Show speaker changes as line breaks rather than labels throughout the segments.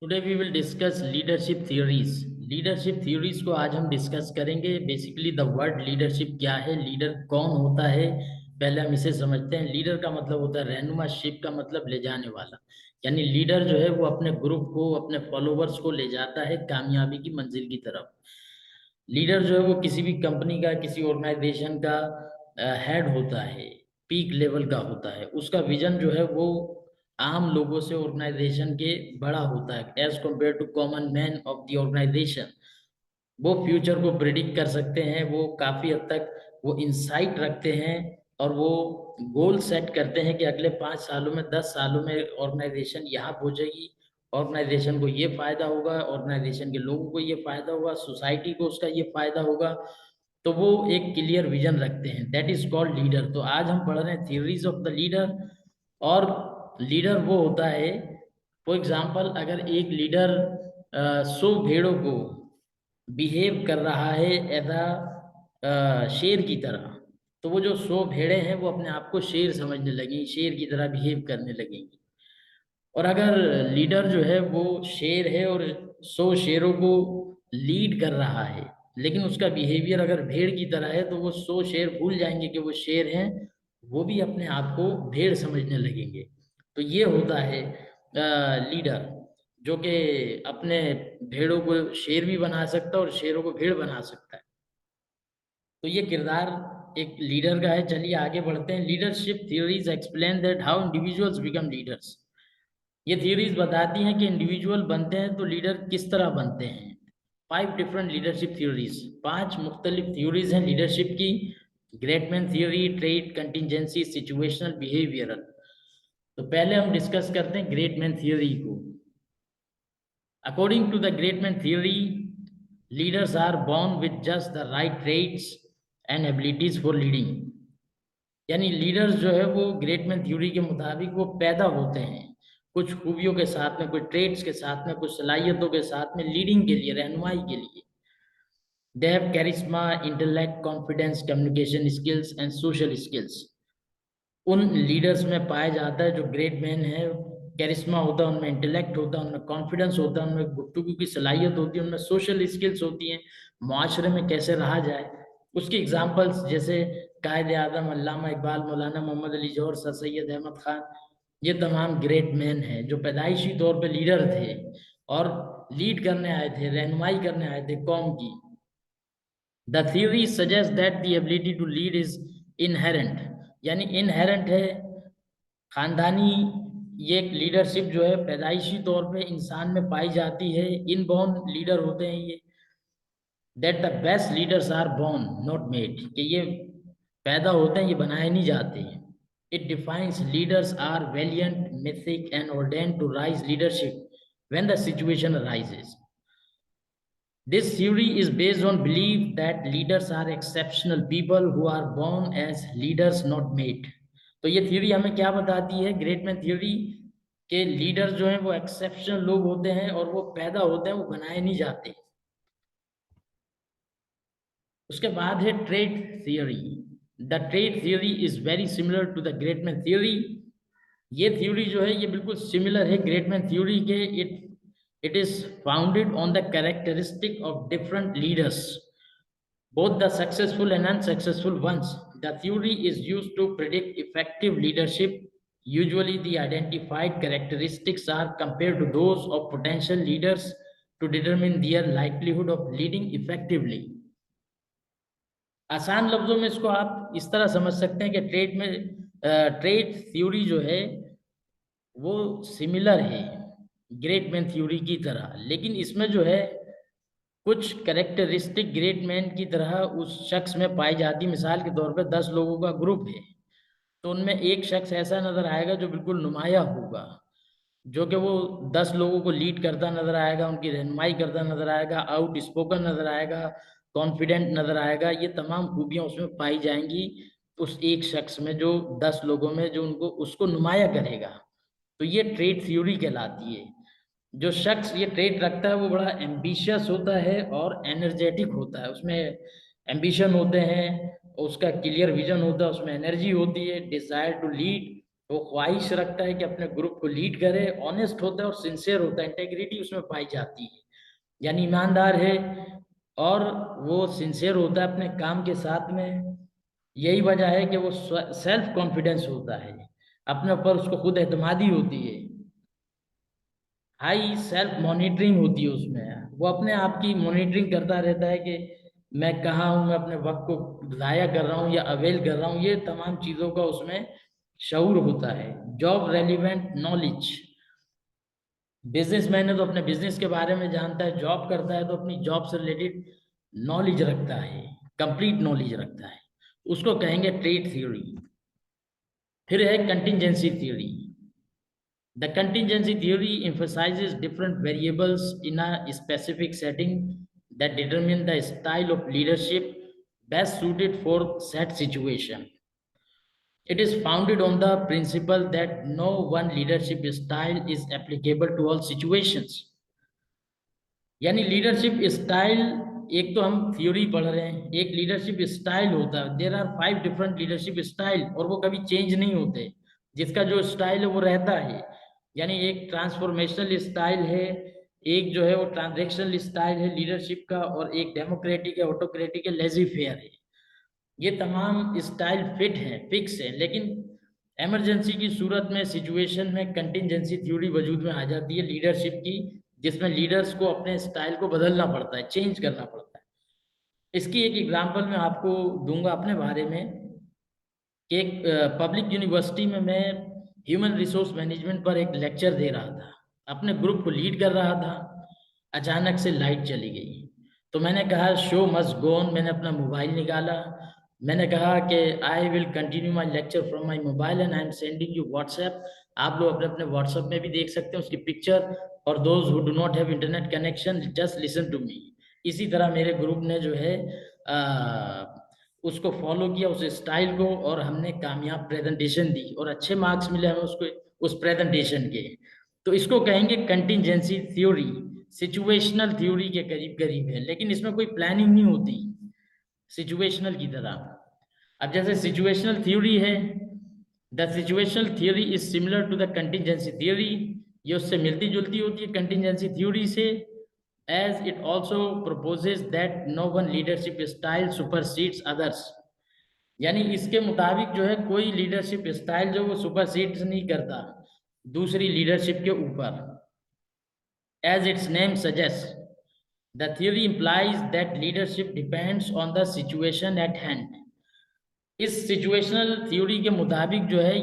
Today we will discuss leadership theories. Leadership theories को आज हम डिस्कस करेंगे। बेसिकली द वर्ड लीडरशिप क्या है, लीडर कौन होता है, पहले हम इसे समझते हैं। लीडर का मतलब होता है रहनुमा, शिप का मतलब ले जाने वाला। यानी लीडर जो है वो अपने ग्रुप को, अपने फॉलोवर्स को ले जाता है कामयाबी की मंजिल की तरफ। लीडर जो है वो किसी भी कंपनी का, किसी ऑर्गेनाइजेशन का हेड होता है, पीक लेवल का होता है। उसका विजन जो है वो आम लोगों से, ऑर्गेनाइजेशन के बड़ा होता है as compared to common man of the organisation. वो फ्यूचर को प्रिडिक्ट कर सकते हैं, वो काफी हद तक वो इंसाइट रखते हैं, और वो गोल सेट करते हैं कि अगले 5 सालों में, 10 सालों में ऑर्गेनाइजेशन यहाँ पहुंचेगी, ऑर्गेनाइजेशन को ये फायदा होगा, ऑर्गेनाइजेशन के लोगों को ये फायदा होगा, सोसाइटी को उसका ये फायदा होगा। तो वो एक क्लियर विजन रखते हैं, दैट इज कॉल्ड लीडर। तो आज हम पढ़ रहे हैं थ्योरीज ऑफ द लीडर। और लीडर वो होता है, फॉर एग्जाम्पल अगर एक लीडर 100 भेड़ों को बिहेव कर रहा है एज अ शेर की तरह, तो वो जो 100 भेड़ें हैं वो अपने आप को शेर समझने लगेंगी, शेर की तरह बिहेव करने लगेंगी। और अगर लीडर जो है वो शेर है और 100 शेरों को लीड कर रहा है, लेकिन उसका बिहेवियर अगर भेड़ की तरह है, तो वो 100 शेर भूल जाएंगे कि वो शेर हैं, वो भी अपने आप को भेड़ समझने लगेंगे। तो ये होता है लीडर, जो कि अपने भेड़ों को शेर भी बना सकता है और शेरों को भेड़ बना सकता है। तो ये किरदार एक लीडर का है। चलिए आगे बढ़ते हैं। Leadership theories explain that how individuals become leaders. ये थ्योरीज बताती हैं कि इंडिविजुअल बनते हैं तो लीडर किस तरह बनते हैं। 5 डिफरेंट लीडरशिप थ्योरीज, 5 मुख्तलिफ थ्योरीज हैं लीडरशिप की। Great man theory, trait, contingency, situational, behavioural. तो पहले हम डिस्कस करते हैं ग्रेटमैन थ्योरी को। According to the great man theory, leaders are born with just the right traits and abilities for leading। यानी लीडर्स जो है वो ग्रेटमैन थ्योरी के मुताबिक वो पैदा होते हैं कुछ खूबियों के साथ में, कुछ ट्रेड्स के साथ में, कुछ सलाहियतों के साथ में, लीडिंग के लिए, रहनुमाई के लिए। They have charisma, intellect, confidence, communication skills and social skills. उन लीडर्स में पाया जाता है जो ग्रेट मैन है, कैरिश्मा होता है उनमें, इंटेलेक्ट होता है उनमें, कॉन्फिडेंस होता है उनमें, गुफ्तगू की सलाहियत होती है उनमें, सोशल स्किल्स होती हैं, मुआशरे में कैसे रहा जाए। उसकी एग्जांपल्स जैसे कायद आजम अल्लामा इकबाल, मौलाना मोहम्मद अली जौहर, सर सैयद अहमद खान, ये तमाम ग्रेट मैन हैं जो पैदाइशी तौर पे लीडर थे और लीड करने आए थे, रहनुमाई करने आए थे कौम की। The theory suggest that the ability to lead is inherent. यानी इनहेरेंट है, खानदानी। ये एक लीडरशिप जो है पैदाइशी तौर पे इंसान में पाई जाती है, इनबॉर्न लीडर होते हैं ये। That the best leaders are born not made, कि ये पैदा होते हैं, ये बनाए नहीं जाते हैं। It defines leaders are valiant, mythic and ordained to rise leadership when the situation arises। This theory is based on belief that leaders are exceptional people who are born as leaders not made। तो ये theory हमें क्या बताती है, great man theory, के leader जो हैं वो एक्सेप्शनल लोग होते हैं और वो पैदा होते हैं, वो बनाए नहीं जाते। उसके बाद है trait theory. The trait theory is very similar to the great man theory. ये थ्योरी जो है ये बिल्कुल सिमिलर है ग्रेटमैन थ्योरी के। It is founded on the characteristic of different leaders, both the successful and unsuccessful ones। The theory is used to predict effective leadership. Usually, the identified characteristics are compared to those of potential leaders to determine their likelihood of leading effectively। आसान लफ्जों में इसको आप इस तरह समझ सकते हैं कि ट्रेड थ्योरी जो है वो सिमिलर है ग्रेट मैन थ्योरी की तरह, लेकिन इसमें जो है कुछ करेक्टरिस्टिक ग्रेट मैन की तरह उस शख्स में पाई जाती। मिसाल के तौर पे 10 लोगों का ग्रुप है, तो उनमें एक शख्स ऐसा नजर आएगा जो बिल्कुल नुमाया होगा, जो कि वो 10 लोगों को लीड करता नजर आएगा, उनकी रहनुमाई करता नजर आएगा, आउट स्पोकन नजर आएगा, कॉन्फिडेंट नजर आएगा। ये तमाम खूबियां उसमें पाई जाएंगी उस एक शख्स में जो 10 लोगों में जो उनको उसको नुमाया करेगा। तो ये ट्रेड थ्योरी कहलाती है। जो शख्स ये ट्रेट रखता है वो बड़ा एम्बिशियस होता है और एनर्जेटिक होता है, उसमें एम्बिशन होते हैं, उसका क्लियर विजन होता है, उसमें एनर्जी होती है, डिजायर टू लीड वो ख्वाहिश रखता है कि अपने ग्रुप को लीड करे, ऑनेस्ट होता है और सिंसियर होता है, इंटेग्रिटी उसमें पाई जाती है, यानी ईमानदार है और वो सिंसियर होता है अपने काम के साथ में। यही वजह है कि वो सेल्फ कॉन्फिडेंस होता है, अपने ऊपर उसको खुद एतमादी होती है, हाई सेल्फ मॉनिटरिंग होती है उसमें, वो अपने आप की मॉनिटरिंग करता रहता है कि मैं कहाँ हूँ, मैं अपने वक्त को ज़ाया कर रहा हूँ या अवेल कर रहा हूँ, ये तमाम चीज़ों का उसमें शऊर होता है। जॉब रेलिवेंट नॉलेज, बिजनेसमैन है तो अपने बिजनेस के बारे में जानता है, जॉब करता है तो अपनी जॉब से रिलेटेड नॉलेज रखता है, कंप्लीट नॉलेज रखता है, उसको कहेंगे ट्रेड थ्योरी। फिर है contingency theory. The contingency theory emphasizes different variables in a specific setting that determine the style of leadership best suited for said situation. It is founded on the principle that no one leadership style is applicable to all situations. यानी leadership style, एक तो हम theory पढ़ रहे हैं, एक leadership style होता है, there are 5 different leadership style और वो कभी चेंज नहीं होते, जिसका जो स्टाइल है वो रहता है। यानी एक ट्रांसफॉर्मेशनल स्टाइल है, एक जो है वो ट्रांजेक्शनल स्टाइल है लीडरशिप का, और एक डेमोक्रेटिक है, ऑटोक्रेटिक है, लेजी फेयर है। ये तमाम स्टाइल फिट है, फिक्स है, लेकिन इमरजेंसी की सूरत में, सिचुएशन में कंटिजेंसी थ्योरी वजूद में आ जाती है लीडरशिप की, जिसमें लीडर्स को अपने स्टाइल को बदलना पड़ता है, चेंज करना पड़ता है। इसकी एक एग्जांपल मैं आपको दूंगा अपने बारे में कि एक पब्लिक यूनिवर्सिटी में मैं ह्यूमन रिसोर्स मैनेजमेंट पर एक लेक्चर दे रहा था, अपने ग्रुप को लीड कर रहा था। अचानक से लाइट चली गई, तो मैंने कहा शो मस्ट गो ऑन, मैंने अपना मोबाइल निकाला, मैंने कहा कि I will continue my lecture from my mobile and I am sending you WhatsApp. आप लोग अपने अपने व्हाट्सएप में भी देख सकते हैं उसकी पिक्चर, और those who do not have internet connection just listen to me. इसी तरह मेरे ग्रुप ने जो है उसको फॉलो किया, उस स्टाइल को, और हमने कामयाब प्रेजेंटेशन दी और अच्छे मार्क्स मिले हमें उसको, उस प्रेजेंटेशन के। तो इसको कहेंगे कंटिजेंसी थ्योरी, सिचुएशनल थ्योरी के करीब करीब है, लेकिन इसमें कोई प्लानिंग नहीं होती सिचुएशनल की तरह। अब जैसे सिचुएशनल थ्योरी है, the situational theory is similar to the contingency theory, ये उससे मिलती जुलती होती है कंटिजेंसी थ्योरी से, as it also proposes that no one leadership style supersedes others. यानी इसके मुताबिक जो है कोई लीडरशिप स्टाइल जो वो सुपरसीड्स नहीं करता दूसरी लीडरशिप के ऊपर। As its name suggest, the theory implies that leadership depends on the situation at hand. इस सिचुएशनल थ्योरी के मुताबिक जो है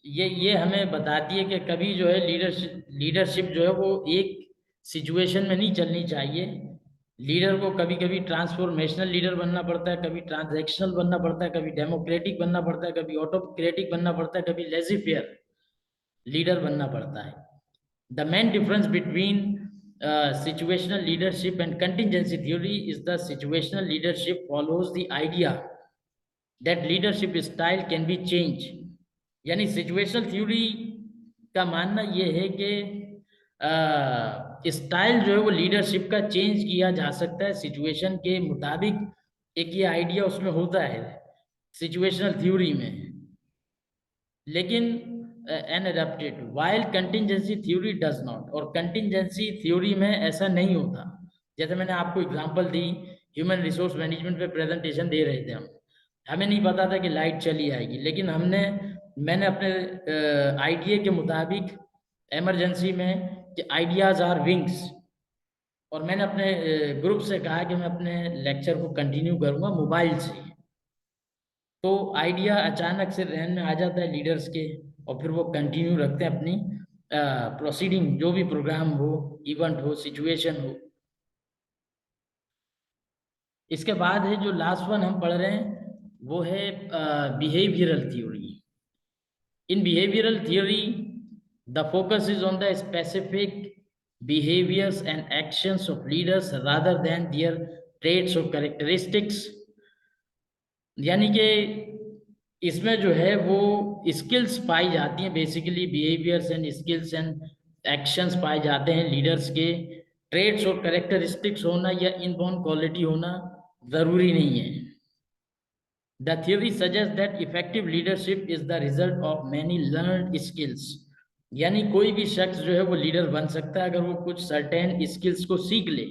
ये हमें बताती है कि कभी जो है लीडरशिप जो है वो एक सिचुएशन में नहीं चलनी चाहिए। लीडर को कभी कभी ट्रांसफॉर्मेशनल लीडर बनना पड़ता है, कभी ट्रांजैक्शनल बनना पड़ता है, कभी डेमोक्रेटिक बनना पड़ता है, कभी ऑटोक्रेटिक बनना पड़ता है, कभी लेजी फेयर लीडर बनना पड़ता है। The main difference between situational leadership and contingency theory is the situational leadership follows the idea that leadership style can be changed. यानी situational theory का मानना ये है कि स्टाइल जो है वो लीडरशिप का चेंज किया जा सकता है सिचुएशन के मुताबिक, एक ये आइडिया उसमें होता है सिचुएशनल थ्योरी में, लेकिन an adapted while contingency theory does not, और कंटिजेंसी थ्योरी में ऐसा नहीं होता। जैसे मैंने आपको एग्जांपल दी, ह्यूमन रिसोर्स मैनेजमेंट पे प्रेजेंटेशन दे रहे थे हम, हमें नहीं पता था कि लाइट चली आएगी, लेकिन मैंने अपने आइडिया के मुताबिक इमरजेंसी में कि आइडियाज आर विंग्स, और मैंने अपने ग्रुप से कहा कि मैं अपने लेक्चर को कंटिन्यू करूंगा मोबाइल से। तो आइडिया अचानक से जहन में आ जाता है लीडर्स के, और फिर वो कंटिन्यू रखते हैं अपनी प्रोसीडिंग, जो भी प्रोग्राम हो, इवेंट हो, सिचुएशन हो। इसके बाद है जो लास्ट वन हम पढ़ रहे हैं, वो है behavioural theory. In behavioural theory the focus is on the specific behaviors and actions of leaders rather than their traits or characteristics। यानी कि इसमें जो है वो स्किल्स पाई जाती हैं, basically behaviours and skills and actions पाए जाते हैं लीडर्स के। ट्रेड्स और करेक्टरिस्टिक्स होना या इनबॉर्न क्वालिटी होना ज़रूरी नहीं है। The theory suggests that effective leadership is the result of many learned skills. यानी कोई भी शख्स जो है वो लीडर बन सकता है अगर वो कुछ सर्टेन स्किल्स को सीख ले।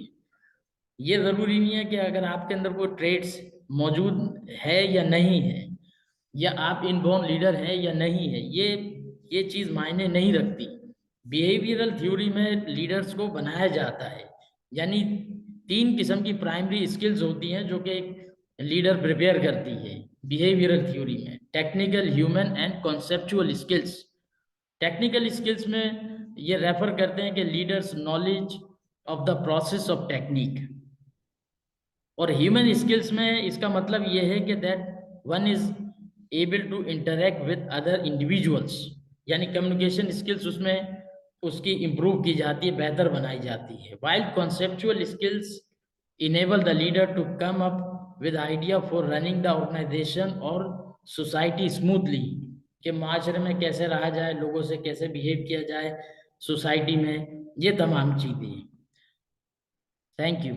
ये जरूरी नहीं है कि अगर आपके अंदर वो ट्रेड्स मौजूद है या नहीं है, या आप इनबॉर्न लीडर हैं या नहीं है, ये चीज मायने नहीं रखती। बिहेवियरल थ्योरी में लीडर्स को बनाया जाता है, यानी 3 किस्म की प्राइमरी स्किल्स होती हैं जो कि एक लीडर प्रिपेयर करती है बिहेवियरल थ्योरी में: technical, human and conceptual skills. Technical skills में ये रेफर करते हैं कि leaders knowledge of the process of technique, और ह्यूमन स्किल्स में इसका मतलब ये है कि that one is able to interact with other individuals, यानी कम्युनिकेशन स्किल्स उसमें उसकी इम्प्रूव की जाती है, बेहतर बनाई जाती है। While conceptual skills enable the leader to come up with idea for running the organisation और सोसाइटी स्मूथली, कि माशरे में कैसे रहा जाए, लोगों से कैसे बिहेव किया जाए सोसाइटी में, ये तमाम चीज़ें। Thank you.